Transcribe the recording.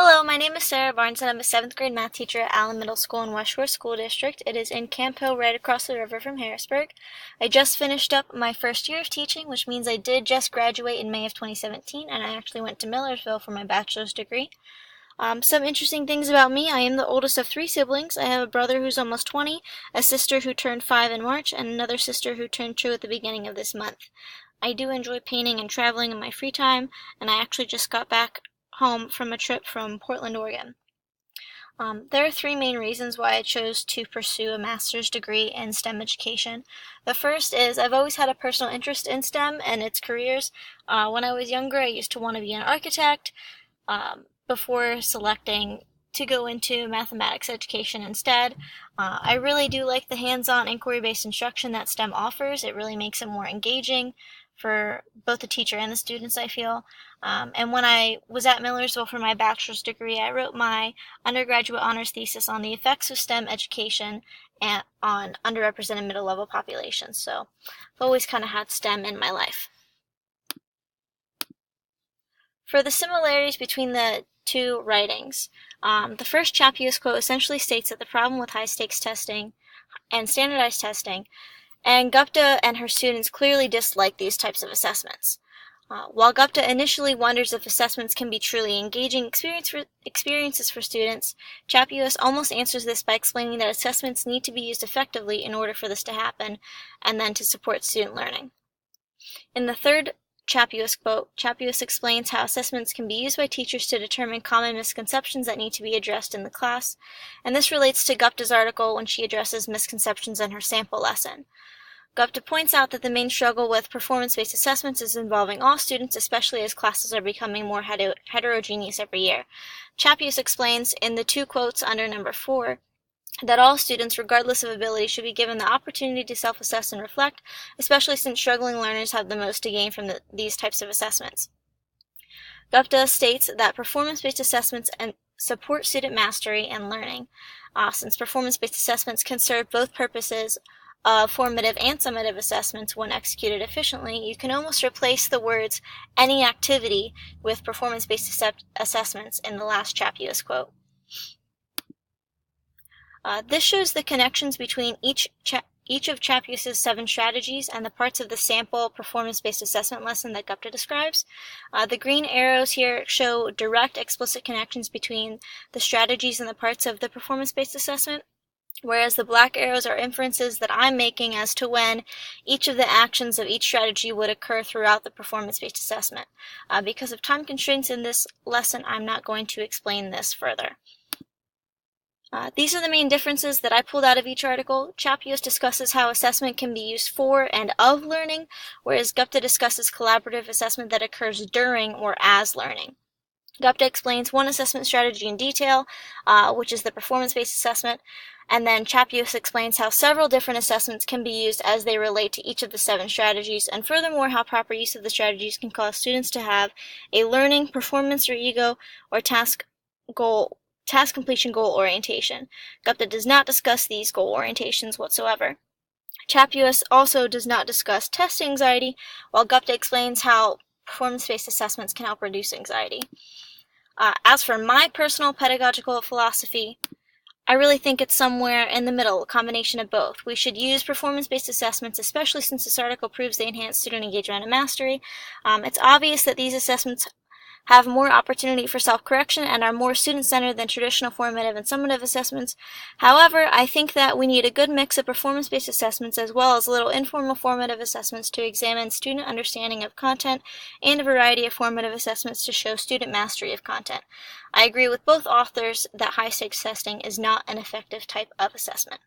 Hello, my name is Sarah Barnes and I'm a 7th grade math teacher at Allen Middle School in West Shore School District. It is in Camp Hill right across the river from Harrisburg. I just finished up my first year of teaching, which means I did just graduate in May of 2017, and I actually went to Millersville for my bachelor's degree. Some interesting things about me: I am the oldest of 3 siblings. I have a brother who's almost 20, a sister who turned 5 in March, and another sister who turned 2 at the beginning of this month. I do enjoy painting and traveling in my free time, and I actually just got back home from a trip from Portland, Oregon. There are 3 main reasons why I chose to pursue a master's degree in STEM education. The first is I've always had a personal interest in STEM and its careers. When I was younger, I used to want to be an architect before selecting to go into mathematics education instead. I really do like the hands-on inquiry-based instruction that STEM offers. It really makes it more engaging for both the teacher and the students, I feel. And when I was at Millersville for my bachelor's degree, I wrote my undergraduate honors thesis on the effects of STEM education and on underrepresented middle-level populations. So I've always kind of had STEM in my life. For the similarities between the 2 writings, the first Chappuis quote essentially states that the problem with high-stakes testing and standardized testing, and Gupta and her students clearly dislike these types of assessments. While Gupta initially wonders if assessments can be truly engaging experiences for students, Chappuis almost answers this by explaining that assessments need to be used effectively in order for this to happen, and then to support student learning. In the third Chappuis quote, Chappuis explains how assessments can be used by teachers to determine common misconceptions that need to be addressed in the class, and this relates to Gupta's article when she addresses misconceptions in her sample lesson. Gupta points out that the main struggle with performance-based assessments is involving all students, especially as classes are becoming more heterogeneous every year. Chappuis explains in the 2 quotes under number 4 that all students, regardless of ability, should be given the opportunity to self-assess and reflect, especially since struggling learners have the most to gain from these types of assessments. Gupta states that performance-based assessments support student mastery and learning. Since performance-based assessments can serve both purposes of formative and summative assessments when executed efficiently, you can almost replace the words any activity with performance-based assessments in the last Chappuis quote. This shows the connections between each of Chappuis' 7 strategies and the parts of the sample performance-based assessment lesson that Gupta describes. The green arrows here show direct, explicit connections between the strategies and the parts of the performance-based assessment, whereas the black arrows are inferences that I'm making as to when each of the actions of each strategy would occur throughout the performance-based assessment. Because of time constraints in this lesson, I'm not going to explain this further. These are the main differences that I pulled out of each article. Chappuis discusses how assessment can be used for and of learning, whereas Gupta discusses collaborative assessment that occurs during or as learning. Gupta explains one assessment strategy in detail, which is the performance-based assessment, and then Chappuis explains how several different assessments can be used as they relate to each of the 7 strategies, and furthermore how proper use of the strategies can cause students to have a learning, performance or ego, or task completion goal orientation. Gupta does not discuss these goal orientations whatsoever. Chappuis also does not discuss test anxiety, while Gupta explains how performance-based assessments can help reduce anxiety. As for my personal pedagogical philosophy, I really think it's somewhere in the middle, a combination of both. We should use performance-based assessments, especially since this article proves they enhance student engagement and mastery. It's obvious that these assessments have more opportunity for self-correction and are more student-centered than traditional formative and summative assessments. However, I think that we need a good mix of performance-based assessments as well as little informal formative assessments to examine student understanding of content, and a variety of formative assessments to show student mastery of content. I agree with both authors that high-stakes testing is not an effective type of assessment.